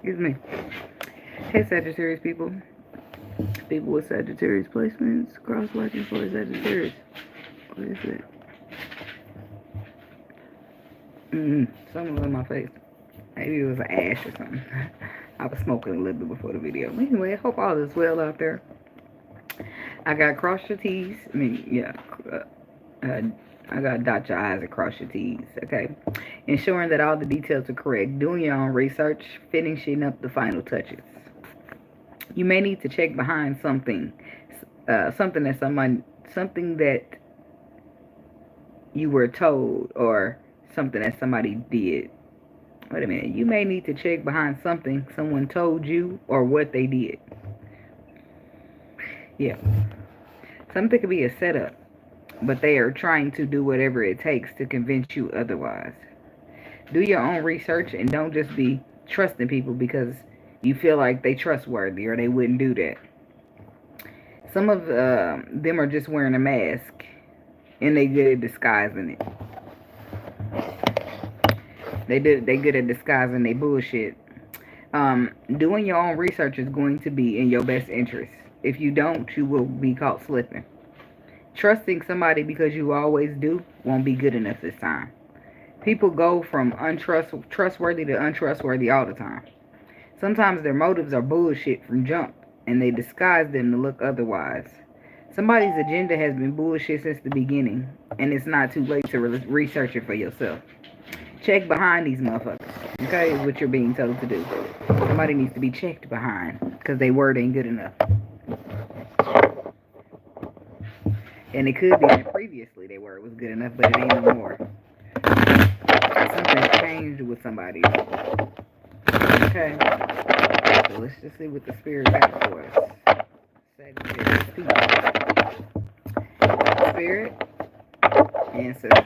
Excuse me. Hey, Sagittarius people. People with Sagittarius placements. Cross watching for Sagittarius. What is it? Something on my face. Maybe it was an ash or something. I was smoking a little bit before the video. Anyway, I hope all is well out there. I got cross your T's. I mean, yeah. I got dot your I's and cross your T's. Okay. Ensuring that all the details are correct. Doing your own research. Finishing up the final touches. You may need to check behind something. Something that you were told, or something that somebody did. Wait a minute. You may need to check behind something someone told you or what they did. Yeah. Something could be a setup, but they are trying to do whatever it takes to convince you otherwise. Do your own research and don't just be trusting people because you feel like they trustworthy or they wouldn't do that. Some of them are just wearing a mask and they good at disguising it. They good at disguising their bullshit. Doing your own research is going to be in your best interest. If you don't, you will be caught slipping. Trusting somebody because you always do won't be good enough this time. People go from trustworthy to untrustworthy all the time. Sometimes their motives are bullshit from jump, and they disguise them to look otherwise. Somebody's agenda has been bullshit since the beginning, and it's not too late to research it for yourself. Check behind these motherfuckers, okay, is what you're being told to do. Somebody needs to be checked behind, because their word ain't good enough. And it could be that previously their word was good enough, but it ain't no more. Something's changed with somebody. Okay. So let's just see what the spirit got for us. Sagittarius people. Spirit. Ancestors.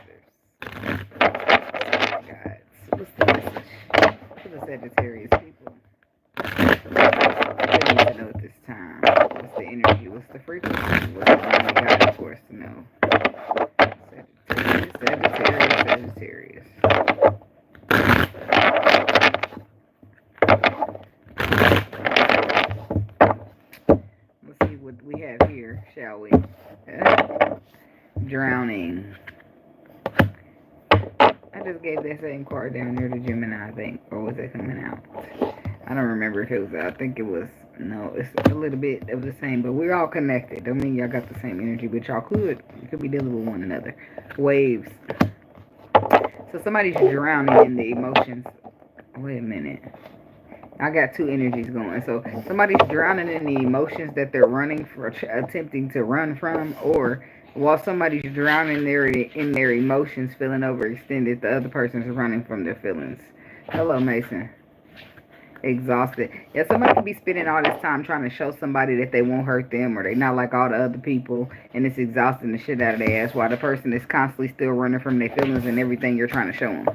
Guides. What's the message for the Sagittarius people? They need to know at this time. What's the energy? What's the frequency? What's the only guide for us to know? Sagittarius. Let's see what we have here, shall we? Drowning. I just gave that same card down there to Gemini, I think. Or was it coming out? I don't remember if it was, I think it was, no, it's a little bit of the same, but we're all connected. Don't mean y'all got the same energy, but y'all could be dealing with one another. Waves. So somebody's drowning in the emotions. Wait a minute. I got two energies going. So somebody's drowning in the emotions that they're running for, attempting to run from, or while somebody's drowning in their emotions, feeling overextended, the other person's running from their feelings. Hello, Mason. Exhausted. Yeah, somebody could be spending all this time trying to show somebody that they won't hurt them or they not like all the other people, and it's exhausting the shit out of their ass while the person is constantly still running from their feelings and everything you're trying to show them.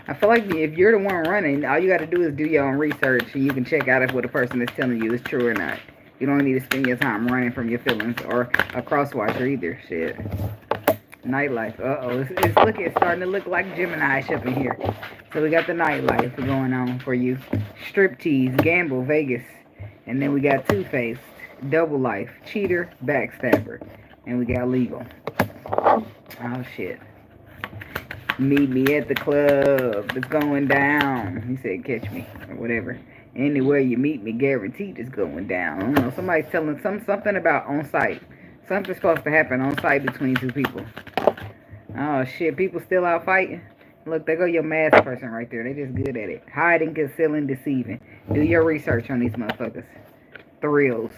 I feel like if you're the one running, all you got to do is do your own research and you can check out if what the person is telling you is true or not. You don't need to spend your time running from your feelings or a crosswatcher either. Shit. Nightlife. It's starting to look like Gemini-ish up in here. So we got the nightlife going on for you. Striptease, gamble, Vegas. And then we got two-faced, double life, cheater, backstabber. And we got legal. Oh, shit. Meet me at the club. It's going down. He said, catch me. Or whatever. Anywhere you meet me, guaranteed it's going down. I don't know. Somebody's telling something about on-site. Something's supposed to happen on-site between two people. Oh, shit. People still out fighting? Look, there go your mask person right there. They just good at it. Hiding, concealing, deceiving. Do your research on these motherfuckers. Thrills.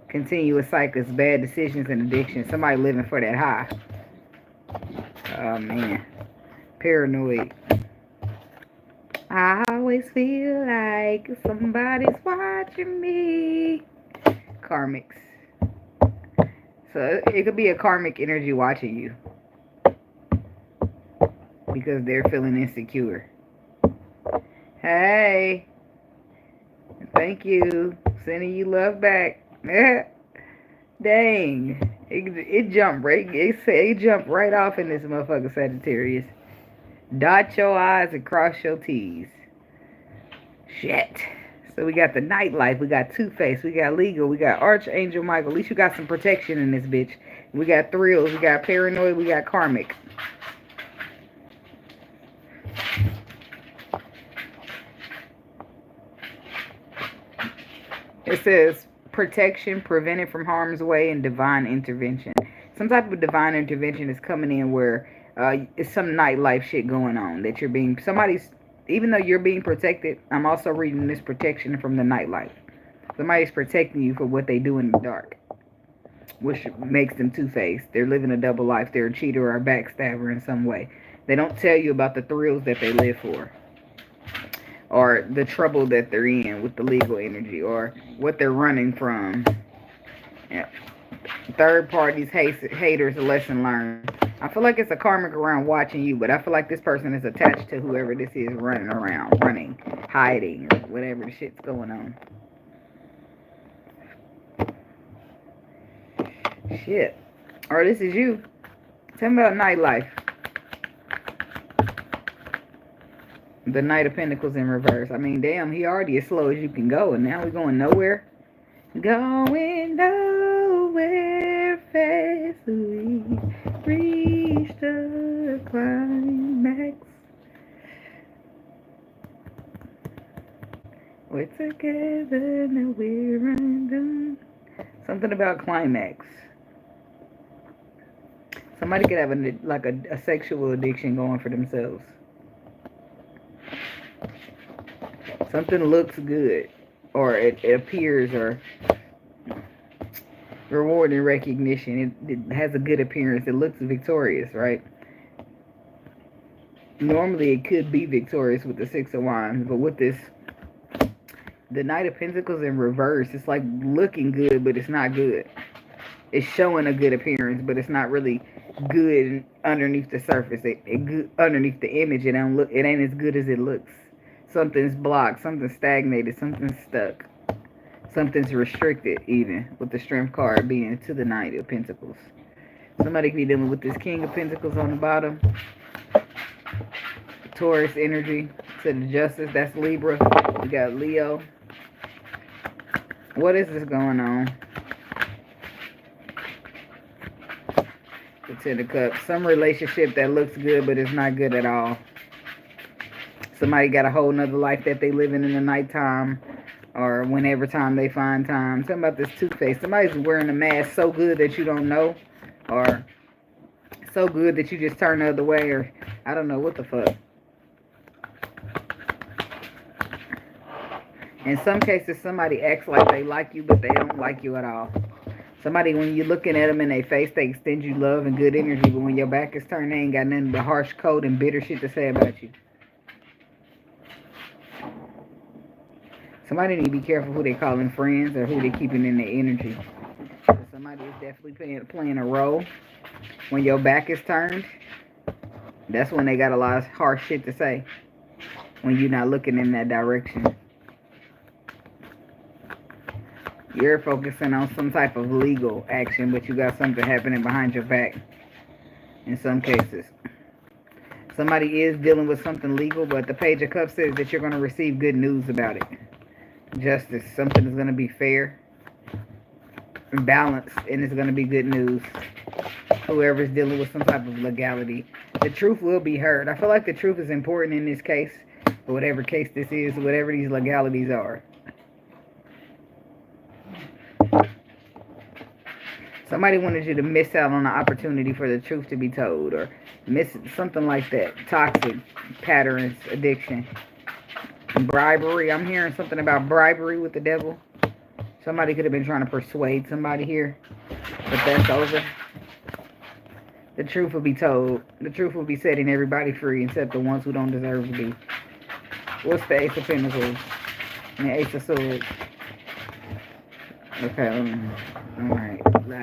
Continuous cycles, bad decisions, and addictions. Somebody living for that high. Oh, man. Paranoid. I always feel like somebody's watching me. Karmics. So it could be a karmic energy watching you. Because they're feeling insecure. Hey. Thank you. Sending you love back. Dang. It jumped right. It jumped right off in this motherfucker Sagittarius. Dot your I's and cross your T's. Shit. So we got the nightlife, we got Two-Face, we got legal, we got Archangel Michael. At least you got some protection in this bitch. We got thrills, we got paranoid, we got karmic. It says protection, prevented from harm's way, and divine intervention. Some type of divine intervention is coming in where it's some nightlife shit going on that you're being somebody's. Even though you're being protected, I'm also reading this protection from the nightlife. Somebody's protecting you for what they do in the dark, which makes them two-faced. They're living a double life. They're a cheater or a backstabber in some way. They don't tell you about the thrills that they live for, or the trouble that they're in with the legal energy, or what they're running from. Yeah. Third parties, haters, a lesson learned. I feel like it's a karmic around watching you, but I feel like this person is attached to whoever this is running around, running, hiding, or whatever the shit's going on. Shit. Or this is you. Tell me about nightlife. The Knight of Pentacles in reverse. I mean, damn, he already as slow as you can go, and now we're going nowhere. Going nowhere fast, we reach the climax. We're together, now we're undone. Something about climax. Somebody could have a sexual addiction going for themselves. Something looks good, or it appears, or reward and recognition. It has a good appearance. It looks victorious, right? Normally it could be victorious with the Six of Wands, but with this, the Knight of Pentacles in reverse, it's like looking good, but it's not good. It's showing a good appearance, but it's not really good underneath the surface. Underneath the image, it ain't as good as it looks. Something's blocked, something's stagnated, something's stuck. Something's restricted, even, with the Strength card being to the Knight of Pentacles. Somebody could be dealing with this King of Pentacles on the bottom. Taurus energy to the Justice, that's Libra. We got Leo. What is this going on? The Ten of Cups. Some relationship that looks good, but it's not good at all. Somebody got a whole nother life that they living in the nighttime, or whenever time they find time. Talking about this Two-Face. Somebody's wearing a mask so good that you don't know, or so good that you just turn the other way, or I don't know what the fuck. In some cases, somebody acts like they like you, but they don't like you at all. Somebody, when you're looking at them in their face, they extend you love and good energy, but when your back is turned, they ain't got nothing but harsh, cold, and bitter shit to say about you. Somebody need to be careful who they calling friends or who they keeping in their energy. Somebody is definitely playing a role. When your back is turned, that's when they got a lot of harsh shit to say. When you're not looking in that direction. You're focusing on some type of legal action, but you got something happening behind your back. In some cases. Somebody is dealing with something legal, but the Page of Cups says that you're going to receive good news about it. Justice. Something is going to be fair and balanced, and it's going to be good news. Whoever's dealing with some type of legality, the truth will be heard. I feel like the truth is important in this case, or whatever case this is, whatever these legalities are. Somebody wanted you to miss out on the opportunity for the truth to be told, or miss something like that. Toxic patterns, addiction. Bribery. I'm hearing something about bribery with the devil. Somebody could have been trying to persuade somebody here, but that's over. The truth will be told. The truth will be setting everybody free, except the ones who don't deserve to be. What's the Ace of Pentacles and the Ace of Swords? Okay, alright.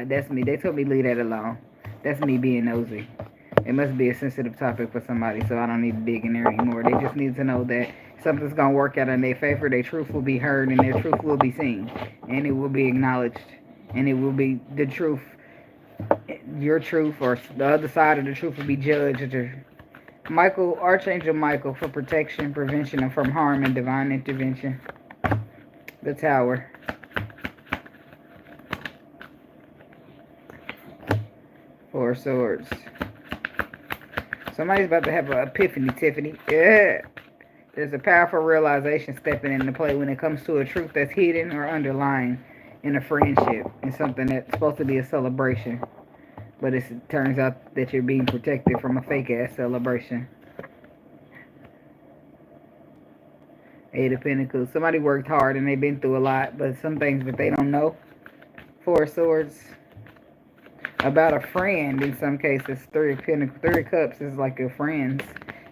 That's me. They told me leave that alone. That's me being nosy. It must be a sensitive topic for somebody, so I don't need to dig in there anymore. They just need to know that something's going to work out in their favor. Their truth will be heard, and their truth will be seen. And it will be acknowledged. And it will be the truth. Your truth, or the other side of the truth, will be judged. Or Michael, Archangel Michael, for protection, prevention, and from harm and divine intervention. The Tower. Four Swords. Somebody's about to have an epiphany, Tiffany. Yeah. There's a powerful realization stepping into play when it comes to a truth that's hidden or underlying in a friendship. And something that's supposed to be a celebration. But it turns out that you're being protected from a fake-ass celebration. Eight of Pentacles. Somebody worked hard and they've been through a lot, but some things that they don't know. Four of Swords. About a friend in some cases. Three of Pentacles. Three of Cups is like your friends.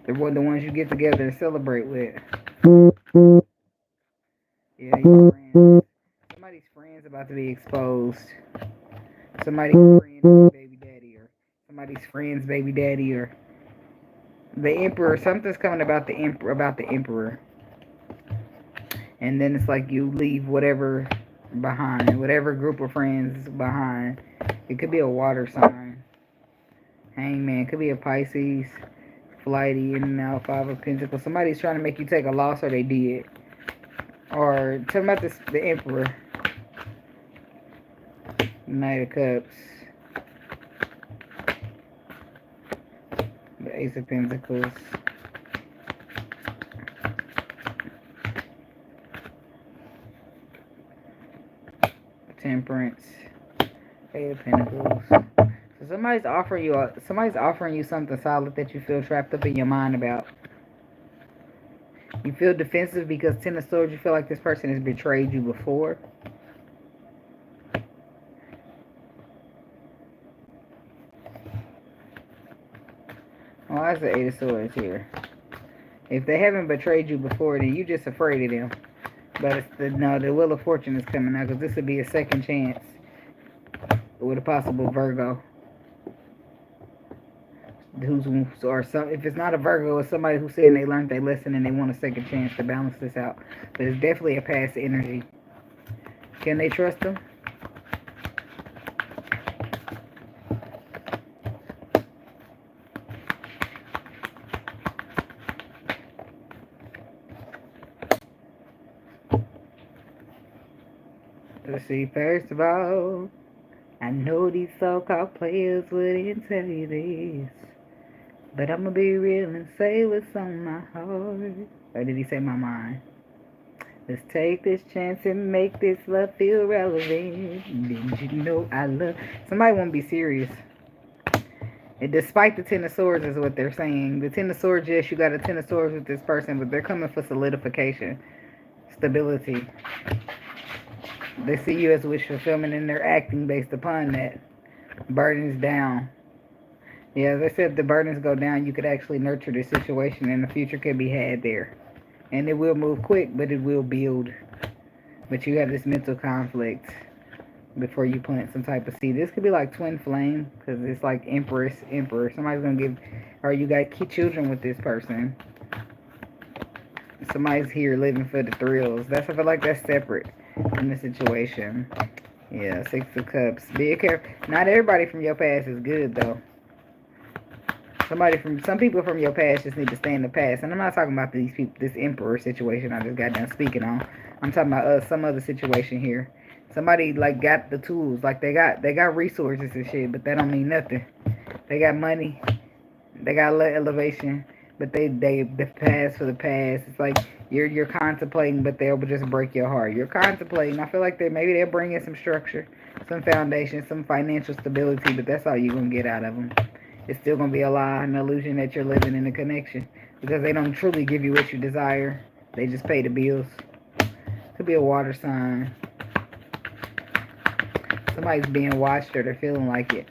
They're the ones you get together and celebrate with. Yeah, your friends. Somebody's friend's about to be exposed. Somebody's friend's baby daddy, or somebody's friend's baby daddy, or the Emperor. Something's coming about the Emperor. And then it's like you leave whatever behind, whatever group of friends behind. It could be a water sign. Hangman. It could be a Pisces. Flighty, in and out. Five of Pentacles. Somebody's trying to make you take a loss, or they did. Or tell me about this, the Emperor. Knight of Cups. The Ace of Pentacles. Temperance. Eight of Pentacles. So somebody's offering you something solid that you feel trapped up in your mind about. You feel defensive because Ten of Swords, you feel like this person has betrayed you before. Why is the Eight of Swords here? If they haven't betrayed you before, then you're just afraid of them. But it's the Wheel of Fortune is coming out, because this would be a second chance with a possible Virgo. If it's not a Virgo, it's somebody who's saying they learned their lesson and they want a second chance to balance this out. But it's definitely a past energy. Can they trust them? Let's see, first of all, I know these so-called players wouldn't tell you this, but I'm gonna be real and say what's on my heart. Or did he say my mind? Let's take this chance and make this love feel relevant. Didn't you know I love... Somebody won't be serious. And despite the Ten of Swords is what they're saying. The Ten of Swords, yes, you got a Ten of Swords with this person, but they're coming for solidification, stability. They see you as wish fulfillment and they're acting based upon that. Burdens down. Yeah, as I said, if the burdens go down, you could actually nurture the situation and the future could be had there. And it will move quick, but it will build. But you have this mental conflict before you plant some type of seed. This could be like twin flame, because it's like Empress, Emperor. Somebody's going to give, or you got children with this person. Somebody's here living for the thrills. I feel like that's separate in the situation. Yeah, Six of Cups. Be careful. Not everybody from your past is good, though. Some people from your past just need to stay in the past. And I'm not talking about these people, this Emperor situation I just got done speaking on. I'm talking about some other situation here. Somebody like got the tools, like they got resources and shit, but that don't mean nothing. They got money, they got a little elevation, but the past for the past. It's like you're contemplating, but they'll just break your heart. You're contemplating. I feel like maybe they'll bring in some structure, some foundation, some financial stability, but that's all you're gonna get out of them. It's still gonna be a lie, an illusion that you're living in a connection, because they don't truly give you what you desire. They just pay the bills. Could be a water sign. Somebody's being watched or they're feeling like it.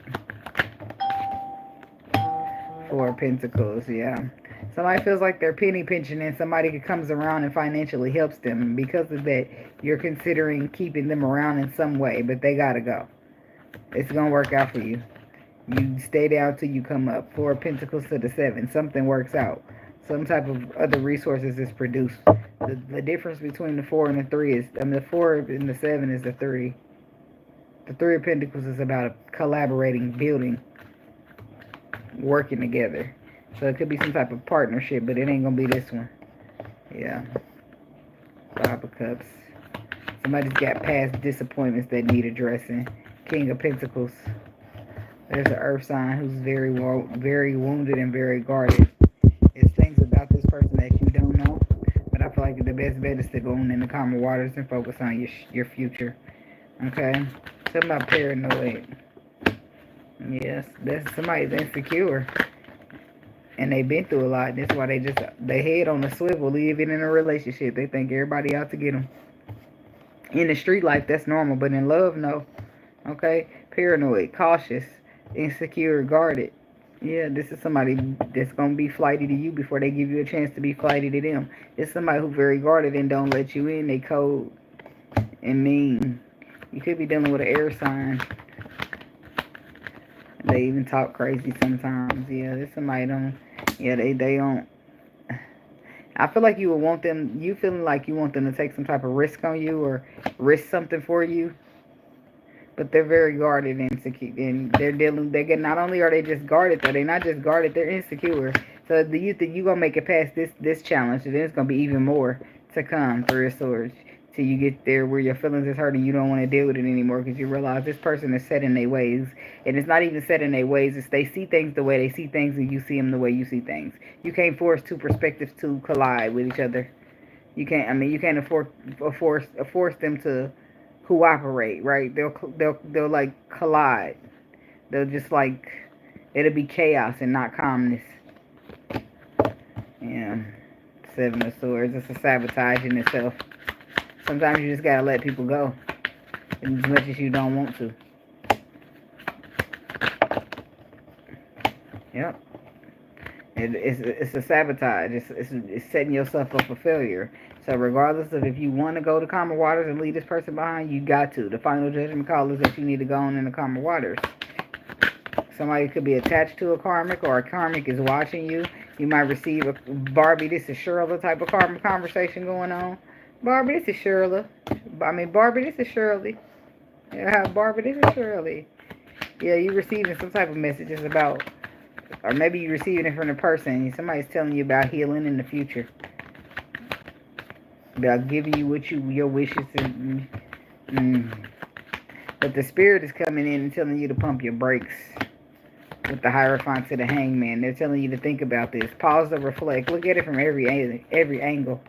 Four of Pentacles, yeah. Somebody feels like they're penny pinching and somebody comes around and financially helps them. And because of that, you're considering keeping them around in some way, but they gotta go. It's gonna work out for you. You stay down till you come up. Four of Pentacles to the Seven. Something works out. Some type of other resources is produced. The difference between the 4 and the 3 is, the 4 and the 7 is the 3. The Three of Pentacles is about collaborating, building, working together. So it could be some type of partnership, but it ain't gonna be this one. Yeah. Five of Cups. Somebody's got past disappointments that need addressing. King of Pentacles. There's an earth sign who's very wounded and very guarded. It's things about this person that you don't know, but I feel like the best bet is to go in the calmer waters and focus on your future. Okay? Something about paranoid. Yes, that's somebody's insecure. And they've been through a lot. That's why they head on a swivel, even in a relationship. They think everybody out to get them. In the street life, that's normal, but in love, no. Okay? Paranoid, cautious, insecure, guarded. Yeah, this is somebody that's going to be flighty to you before they give you a chance to be flighty to them. It's somebody who's very guarded and don't let you in. They cold and mean. You could be dealing with an air sign. They even talk crazy sometimes. Yeah, there's somebody don't. Yeah, they don't. I feel like you would want them. You feeling like you want them to take some type of risk on you or risk something for you. But they're very guarded and secure, and they're dealing. They get not only are they just guarded, though they're not just guarded. They're insecure. So do you think you gonna make it past this challenge? And there's gonna be even more to come for your swords till you get there where your feelings is hurting. You don't want to deal with it anymore because you realize this person is set in their ways, and it's not even set in their ways. It's they see things the way they see things, and you see them the way you see things. You can't force two perspectives to collide with each other. You can't. I mean, you can't force them to cooperate, right? They'll like collide. They'll just like it'll be chaos and not calmness. Yeah. Seven of Swords. It's a sabotage in itself. Sometimes you just gotta let people go, as much as you don't want to. Yep. It's a sabotage. It's setting yourself up for failure. So regardless of if you want to go to calmer waters and leave this person behind, you got to. The final judgment call is that you need to go on in the calmer waters. Somebody could be attached to a karmic, or a karmic is watching you. You might receive a Barbie, this is Shirley type of karmic conversation going on. Barbie, this is Shirley. Barbie, this is Shirley. Yeah, Barbie, this is Shirley. Yeah, you receiving some type of messages about, or maybe you're receiving it from the person. Somebody's telling you about healing in the future. About giving you what your wishes. But the spirit is coming in and telling you to pump your brakes. With the Hierophant to the Hangman, they're telling you to think about this. Pause and reflect. Look at it from every angle.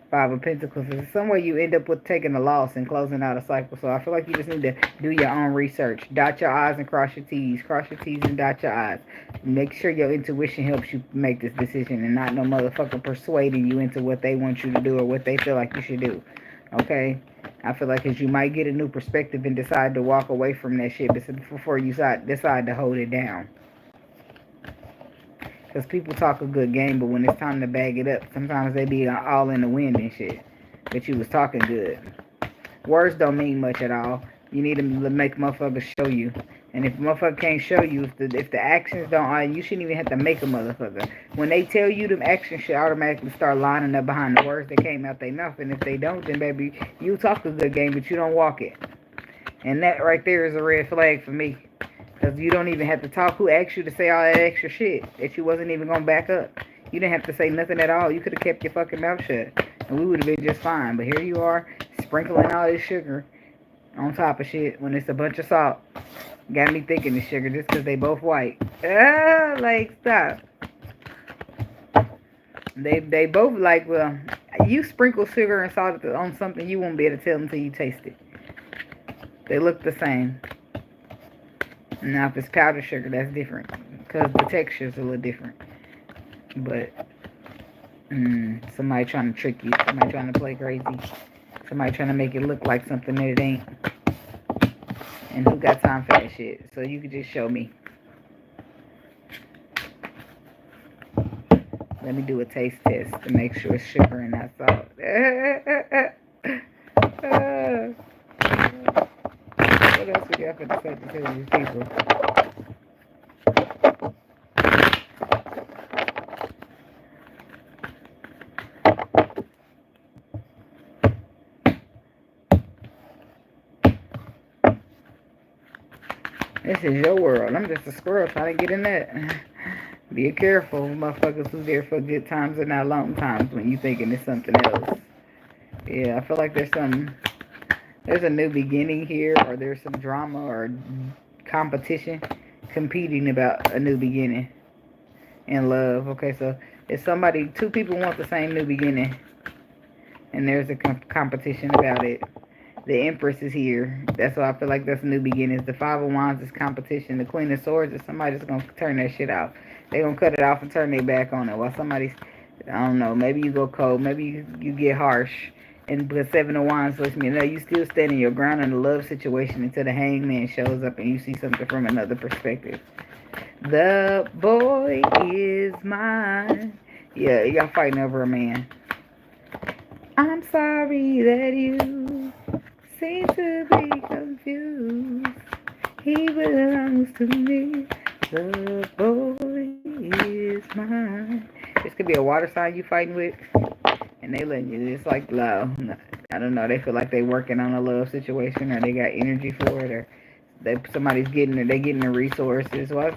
Five of Pentacles. It's some way you end up with taking a loss and closing out a cycle. So I feel like you just need to do your own research. Dot your I's and cross your T's. Cross your T's and dot your I's. Make sure your intuition helps you make this decision and not no motherfucker persuading you into what they want you to do or what they feel like you should do. Okay? I feel like you might get a new perspective and decide to walk away from that shit before you decide to hold it down. Because people talk a good game, but when it's time to bag it up, sometimes they be all in the wind and shit. But you was talking good. Words don't mean much at all. You need to make motherfuckers show you. And if a motherfucker can't show you, if the actions don't, you shouldn't even have to make a motherfucker. When they tell you, them actions should automatically start lining up behind the words that came out their mouth. And if they don't, then baby, you talk a good game, but you don't walk it. And that right there is a red flag for me. Because you don't even have to talk. Who asked you to say all that extra shit that you wasn't even going to back up? You didn't have to say nothing at all. You could have kept your fucking mouth shut. And we would have been just fine. But here you are, sprinkling all this sugar on top of shit when it's a bunch of salt. Got me thinking the sugar just because they both white. Like, stop. They both like, well, you sprinkle sugar and salt on something, you won't be able to tell until you taste it. They look the same. Now, if it's powdered sugar, that's different. Because the texture is a little different. But, somebody trying to trick you. Somebody trying to play crazy. Somebody trying to make it look like something that it ain't. And who got time for that shit? So you could just show me. Let me do a taste test to make sure it's sugar and not salt. What else we got for the Sagittarius people? This is your world. I'm just a squirrel trying to get in that. Be careful, motherfuckers who's there for good times and not long times when you thinking it's something else. Yeah, I feel like there's a new beginning here, or there's some drama or competition competing about a new beginning in love. Okay, so if somebody, two people want the same new beginning, and there's a competition about it. The Empress is here. That's why I feel like that's new beginnings. The Five of Wands is competition. The Queen of Swords is somebody's going to turn that shit off. They're going to cut it off and turn their back on it. While somebody's, I don't know, maybe you go cold. Maybe you get harsh. And because Seven of Wands lets me know you still standing your ground in a love situation until the Hangman shows up and you see something from another perspective. The boy is mine. Yeah, y'all fighting over a man. I'm sorry that you seem to be confused. He belongs to me. The boy is mine. This could be a water sign you fighting with, and they letting you. It's like love. I don't know. They feel like they working on a love situation, or they got energy for it, or somebody's getting it. They getting the resources. What's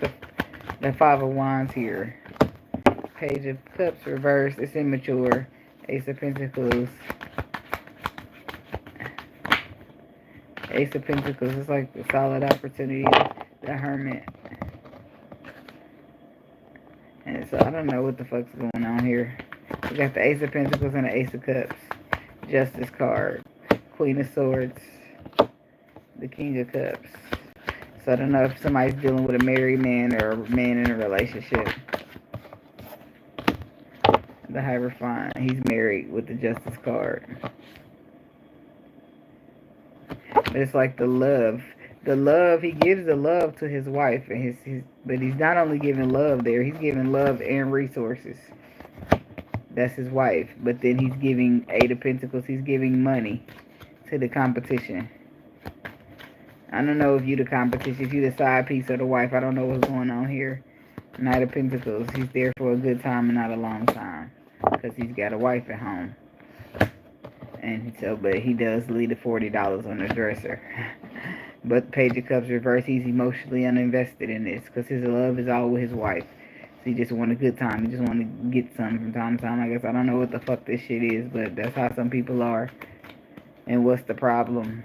the Five of Wands here? Page of Cups reversed. It's immature. Ace of Pentacles. Ace of Pentacles is like a solid opportunity. The Hermit. And so I don't know what the fuck's going on here. We got the Ace of Pentacles and the Ace of Cups. Justice card. Queen of Swords. The King of Cups. So I don't know if somebody's dealing with a married man or a man in a relationship. The Hierophant. He's married with the Justice card. But it's like the love. The love, he gives the love to his wife. And but he's not only giving love there, he's giving love and resources. That's his wife. But then he's giving Eight of Pentacles. He's giving money to the competition. I don't know if you the competition, if you the side piece or the wife. I don't know what's going on here. Knight of Pentacles. He's there for a good time and not a long time. Because he's got a wife at home. And so, but he does leave the $40 on the dresser. But Page of Cups reverse, he's emotionally uninvested in this. Because his love is all with his wife. So he just want a good time. He just want to get some from time to time. I guess I don't know what the fuck this shit is. But that's how some people are. And what's the problem?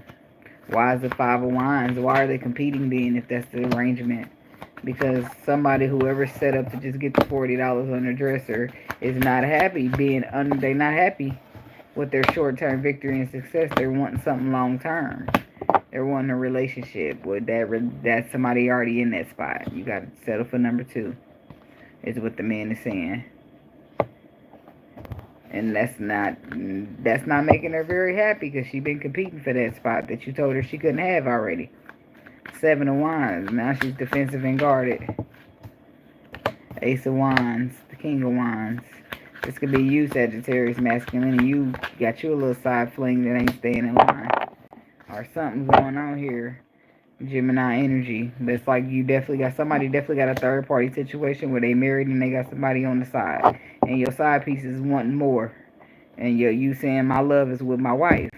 Why is the Five of Wands? Why are they competing then if that's the arrangement? Because somebody, whoever set up to just get the $40 on the dresser is not happy they're not happy with their short-term victory and success. They're wanting something long-term. They're wanting a relationship with that's somebody already in that spot. You got to settle for number 2 is what the man is saying. And that's not making her very happy because she's been competing for that spot that you told her she couldn't have already. Seven of Wands. Now she's defensive and guarded. Ace of Wands. The King of Wands. This could be you, Sagittarius masculine, and you got you a little side fling that ain't staying in line. Or something's going on here. Gemini energy. But it's like somebody definitely got a third party situation where they married and they got somebody on the side. And your side piece is wanting more. And you saying my love is with my wife.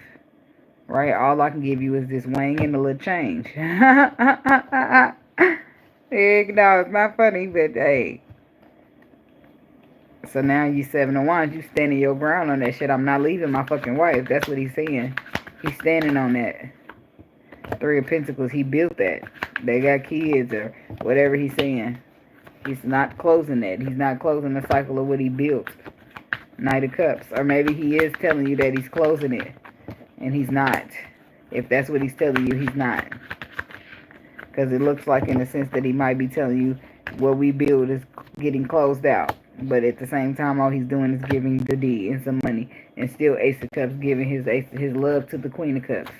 Right? All I can give you is this wang and a little change. No, it's not funny, but hey. So now you Seven of Wands, you standing your ground on that shit. I'm not leaving my fucking wife. That's what he's saying. He's standing on that. Three of Pentacles, he built that. They got kids or whatever he's saying. He's not closing that. He's not closing the cycle of what he built. Knight of Cups. Or maybe he is telling you that he's closing it. And he's not. If that's what he's telling you, he's not. Because it looks like in the sense that he might be telling you what we build is getting closed out. But at the same time, all he's doing is giving the D and some money. And still Ace of Cups giving his love to the Queen of Cups.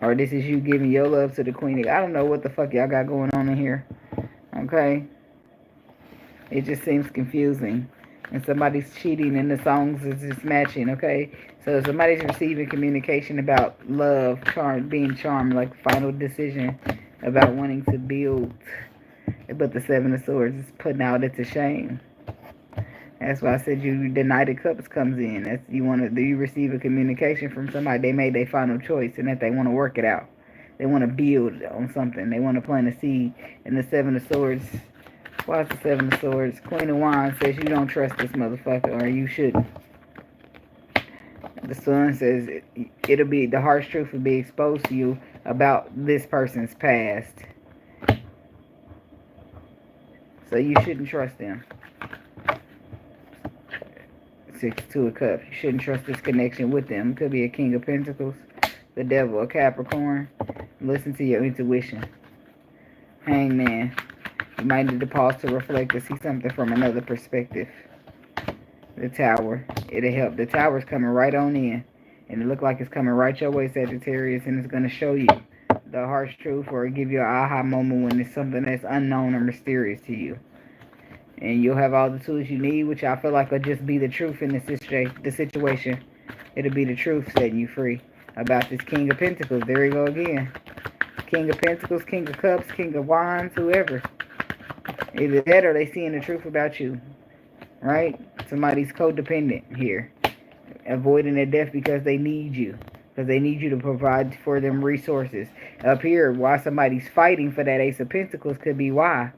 Or this is you giving your love to the Queen of Cups. I don't know what the fuck y'all got going on in here. Okay? It just seems confusing. And somebody's cheating and the songs is just matching, okay? So if somebody's receiving communication about love, being charmed, like final decision about wanting to build. But the Seven of Swords is putting out it's a shame. That's why I said the Knight of Cups comes in. That's do you receive a communication from somebody they made their final choice and that they want to work it out. They want to build on something. They want to plant a seed. And the Seven of Swords Why is the Seven of Swords? Queen of Wands says you don't trust this motherfucker, or you shouldn't. The Sun says it'll be, the harsh truth will be exposed to you about this person's past. So you shouldn't trust them. 2 of Cups. You shouldn't trust this connection with them. Could be a King of Pentacles, the Devil, a Capricorn. Listen to your intuition. Hangman. You might need to pause to reflect to see something from another perspective. The Tower. It'll help. The Tower's coming right on in. And it looks like it's coming right your way, Sagittarius. And it's going to show you the harsh truth, or give you an aha moment when it's something that's unknown or mysterious to you. And you'll have all the tools you need, which I feel like will just be the truth in the situation. It'll be the truth setting you free about this King of Pentacles. There you go again. King of Pentacles, King of Cups, King of Wands, whoever. Either that or they seeing the truth about you. Right? Somebody's codependent here. Avoiding their death because they need you. Because they need you to provide for them resources. Up here, why somebody's fighting for that Ace of Pentacles could be why.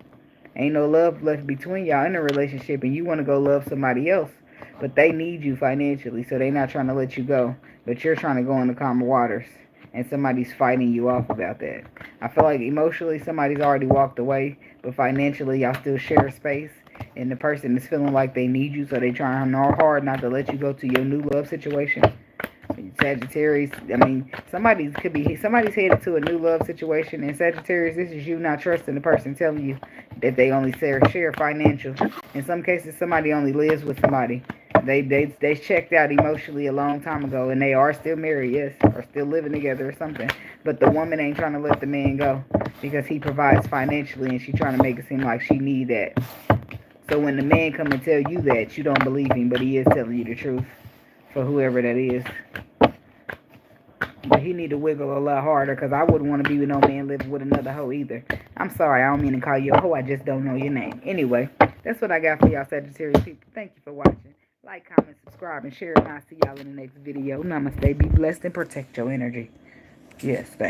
Ain't no love left between y'all in a relationship, and you want to go love somebody else. But they need you financially, so they're not trying to let you go. But you're trying to go into calmer waters. And somebody's fighting you off about that. I feel like emotionally somebody's already walked away, but financially y'all still share a space. And the person is feeling like they need you, so they trying hard not to let you go to your new love situation. Sagittarius, I mean, somebody's headed to a new love situation, and Sagittarius, this is you not trusting the person telling you that they only share financial. In some cases, somebody only lives with somebody. They checked out emotionally a long time ago, and they are still married, yes, or still living together or something. But the woman ain't trying to let the man go because he provides financially, and she trying to make it seem like she need that. So when the man come and tell you that, you don't believe him, but he is telling you the truth for whoever that is. But he need to wiggle a lot harder, because I wouldn't want to be with no man living with another hoe either. I'm sorry, I don't mean to call you a hoe, I just don't know your name. Anyway, that's what I got for y'all Sagittarius people. Thank you for watching. Like, comment, subscribe, and share, and I'll see y'all in the next video. Namaste, be blessed, and protect your energy. Yes, thanks.